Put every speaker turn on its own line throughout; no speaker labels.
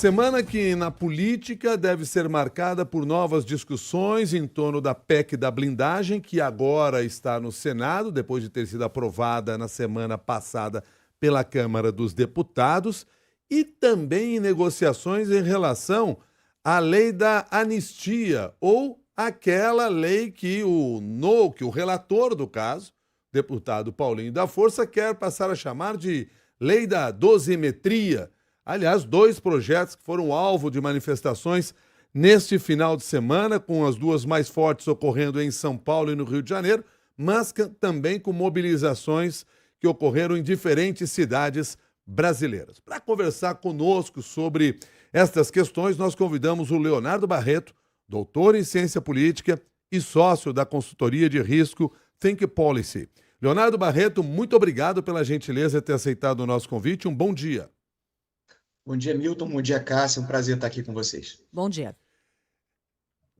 Semana que na política deve ser marcada por novas discussões em torno da PEC da blindagem, que agora está no Senado, depois de ter sido aprovada na semana passada pela Câmara dos Deputados, e também em negociações em relação à lei da anistia, ou aquela lei que o relator do caso, deputado Paulinho da Força, quer passar a chamar de lei da dosimetria. Aliás, dois projetos que foram alvo de manifestações neste final de semana, com as duas mais fortes ocorrendo em São Paulo e no Rio de Janeiro, mas também com mobilizações que ocorreram em diferentes cidades brasileiras. Para conversar conosco sobre estas questões, nós convidamos o Leonardo Barreto, doutor em ciência política e sócio da consultoria de risco Think Policy. Leonardo Barreto, muito obrigado pela gentileza de ter aceitado o nosso convite. Um bom dia.
Bom dia, Milton. Bom dia, Cássia. É um prazer estar aqui com vocês.
Bom dia.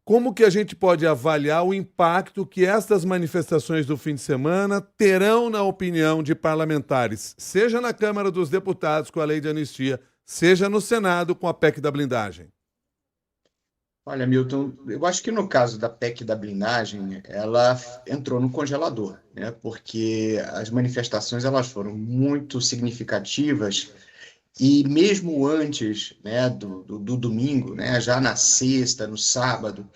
Como que a gente pode avaliar o impacto que estas manifestações do fim de semana terão na opinião de parlamentares, seja na Câmara dos Deputados com a lei de anistia, seja no Senado com a PEC da blindagem?
Olha, Milton, eu acho que no caso da PEC da blindagem, ela entrou no congelador, né? Porque as manifestações elas foram muito significativas. E mesmo antes, né, do domingo, né, já na sexta, no sábado,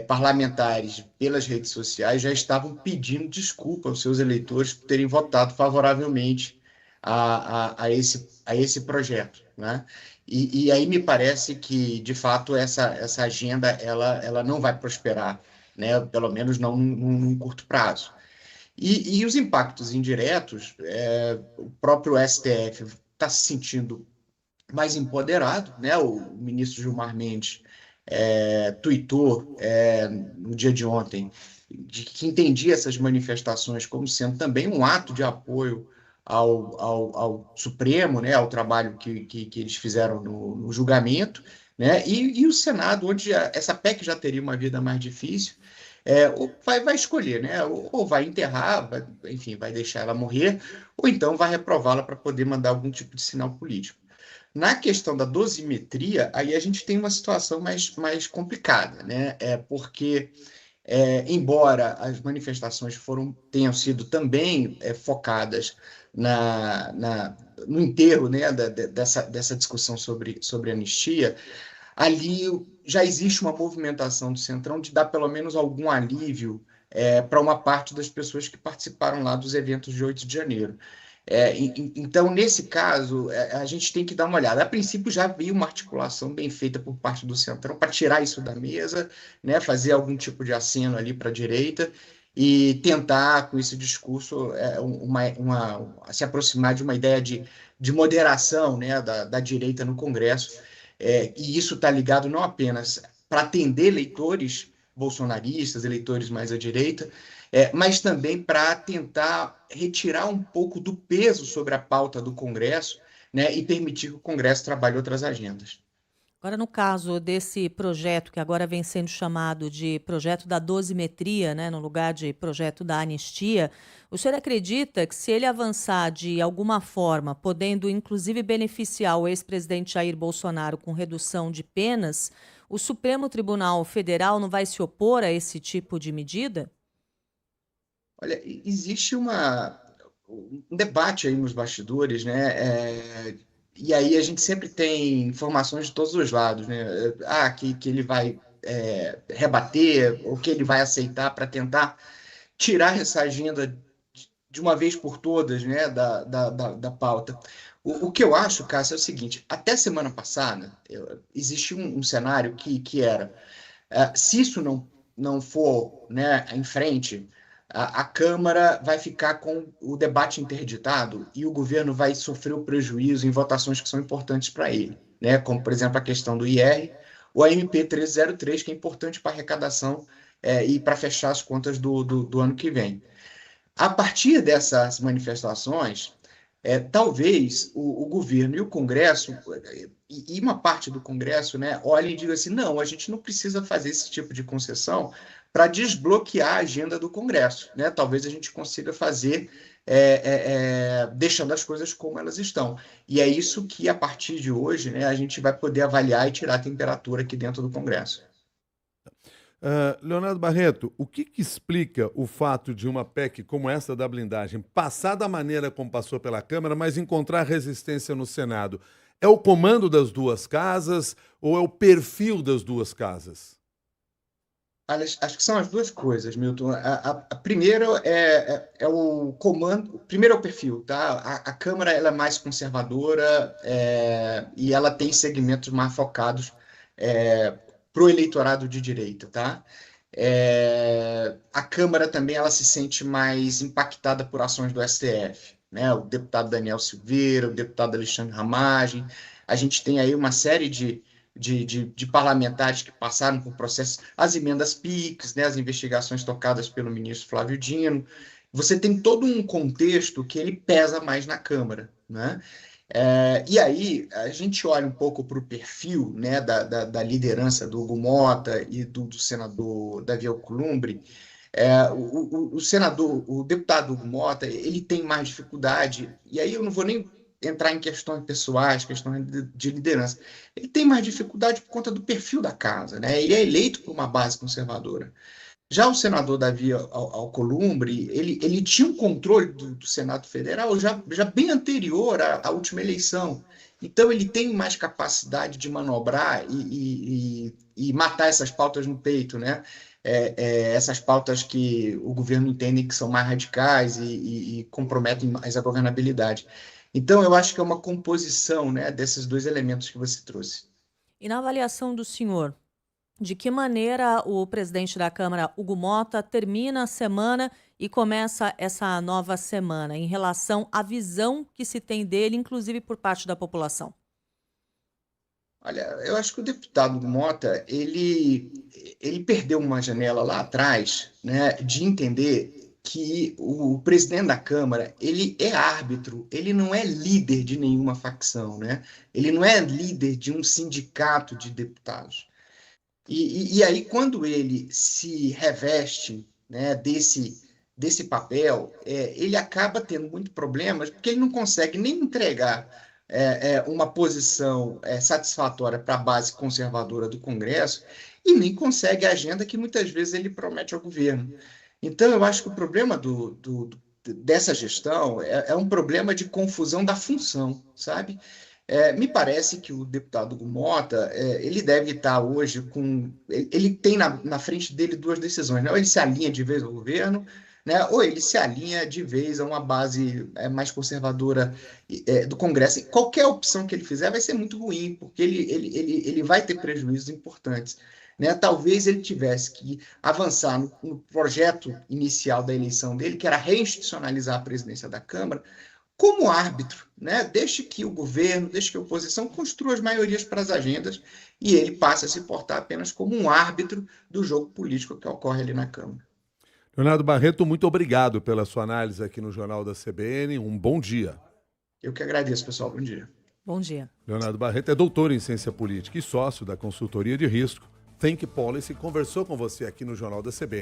parlamentares pelas redes sociais já estavam pedindo desculpa aos seus eleitores por terem votado favoravelmente a esse projeto, né? E aí me parece que, de fato, essa agenda ela não vai prosperar, né? Pelo menos não num curto prazo. E os impactos indiretos, o próprio STF está se sentindo mais empoderado, né? O ministro Gilmar Mendes tuitou no dia de ontem de que entendia essas manifestações como sendo também um ato de apoio ao Supremo, né? Ao trabalho que eles fizeram no julgamento, né? E o Senado, onde essa PEC já teria uma vida mais difícil, vai escolher, né? Ou vai enterrar, enfim, vai deixar ela morrer, ou então vai reprová-la para poder mandar algum tipo de sinal político. Na questão da dosimetria, aí a gente tem uma situação mais complicada, né? Porque, embora as manifestações tenham sido também focadas no enterro, né, dessa discussão sobre anistia, ali já existe uma movimentação do Centrão de dar pelo menos algum alívio para uma parte das pessoas que participaram lá dos eventos de 8 de janeiro. Então, nesse caso, a gente tem que dar uma olhada. A princípio, já havia uma articulação bem feita por parte do Centrão para tirar isso da mesa, né, fazer algum tipo de aceno ali para a direita e tentar, com esse discurso, se aproximar de uma ideia de moderação, né, da direita no Congresso. E isso está ligado não apenas para atender eleitores bolsonaristas, eleitores mais à direita, mas também para tentar retirar um pouco do peso sobre a pauta do Congresso, né, e permitir que o Congresso trabalhe outras agendas.
Agora, no caso desse projeto, que agora vem sendo chamado de projeto da dosimetria, né, no lugar de projeto da anistia, o senhor acredita que, se ele avançar de alguma forma, podendo inclusive beneficiar o ex-presidente Jair Bolsonaro com redução de penas, o Supremo Tribunal Federal não vai se opor a esse tipo de medida?
Olha, existe um debate aí nos bastidores, né? E aí a gente sempre tem informações de todos os lados, né? Que ele vai rebater, ou que ele vai aceitar para tentar tirar essa agenda de uma vez por todas, né, da pauta. O que eu acho, Cássio, é o seguinte: até semana passada, existe um cenário que era, se isso não for, né, em frente, a Câmara vai ficar com o debate interditado e o governo vai sofrer o prejuízo em votações que são importantes para ele, né? Como, por exemplo, a questão do IR, ou a MP 1303, que é importante para a arrecadação e para fechar as contas do ano que vem. A partir dessas manifestações, talvez o governo e o Congresso, e uma parte do Congresso, né, olhem e digam assim: não, a gente não precisa fazer esse tipo de concessão para desbloquear a agenda do Congresso, né? Talvez a gente consiga fazer deixando as coisas como elas estão. E é isso que, a partir de hoje, né, a gente vai poder avaliar e tirar a temperatura aqui dentro do Congresso.
Leonardo Barreto, o que explica o fato de uma PEC como essa da blindagem passar da maneira como passou pela Câmara, mas encontrar resistência no Senado? É o comando das duas casas ou é o perfil das duas casas?
Acho que são as duas coisas, Milton. A primeira é o comando, primeiro é o perfil, tá? A Câmara ela é mais conservadora, e ela tem segmentos mais focados para o eleitorado de direita, tá? A Câmara também ela se sente mais impactada por ações do STF, né? O deputado Daniel Silveira, o deputado Alexandre Ramagem. A gente tem aí uma série de parlamentares que passaram por processos, as emendas PIX, né, as investigações tocadas pelo ministro Flávio Dino. Você tem todo um contexto que ele pesa mais na Câmara, né? E aí a gente olha um pouco para o perfil, né, da liderança do Hugo Mota e do senador Davi Alcolumbre. O deputado Hugo Mota, ele tem mais dificuldade, e aí eu não vou nem entrar em questões pessoais, questões de liderança. Ele tem mais dificuldade por conta do perfil da casa, né? Ele é eleito por uma base conservadora. Já o senador Davi Alcolumbre, ele tinha um controle do Senado Federal já bem anterior à última eleição. Então, ele tem mais capacidade de manobrar e matar essas pautas no peito, né? Essas pautas que o governo entende que são mais radicais e comprometem mais a governabilidade. Então, eu acho que é uma composição, né, desses dois elementos que você trouxe.
E na avaliação do senhor, de que maneira o presidente da Câmara, Hugo Mota, termina a semana e começa essa nova semana em relação à visão que se tem dele, inclusive por parte da população?
Olha, eu acho que o deputado Hugo Mota, ele perdeu uma janela lá atrás, né, de entender que o presidente da Câmara, ele é árbitro, ele não é líder de nenhuma facção, né? Ele não é líder de um sindicato de deputados. E aí, quando ele se reveste, né, desse papel, ele acaba tendo muitos problemas, porque ele não consegue nem entregar uma posição satisfatória para a base conservadora do Congresso e nem consegue a agenda que muitas vezes ele promete ao governo. Então, eu acho que o problema dessa gestão é um problema de confusão da função, sabe? Me parece que o deputado Hugo Mota, ele deve estar hoje com... Ele tem na frente dele duas decisões, né? Ou ele se alinha de vez ao governo, né? Ou ele se alinha de vez a uma base mais conservadora do Congresso. E qualquer opção que ele fizer vai ser muito ruim, porque ele vai ter prejuízos importantes, né? Talvez ele tivesse que avançar no projeto inicial da eleição dele, que era reinstitucionalizar a presidência da Câmara, como árbitro, né? Deixe que o governo, deixe que a oposição construa as maiorias para as agendas e ele passe a se portar apenas como um árbitro do jogo político que ocorre ali na Câmara.
Leonardo Barreto, muito obrigado pela sua análise aqui no Jornal da CBN. Um bom dia.
Eu que agradeço, pessoal. Bom dia.
Bom dia.
Leonardo Barreto é doutor em ciência política e sócio da consultoria de risco Think Policy. Conversou com você aqui no Jornal da CBN.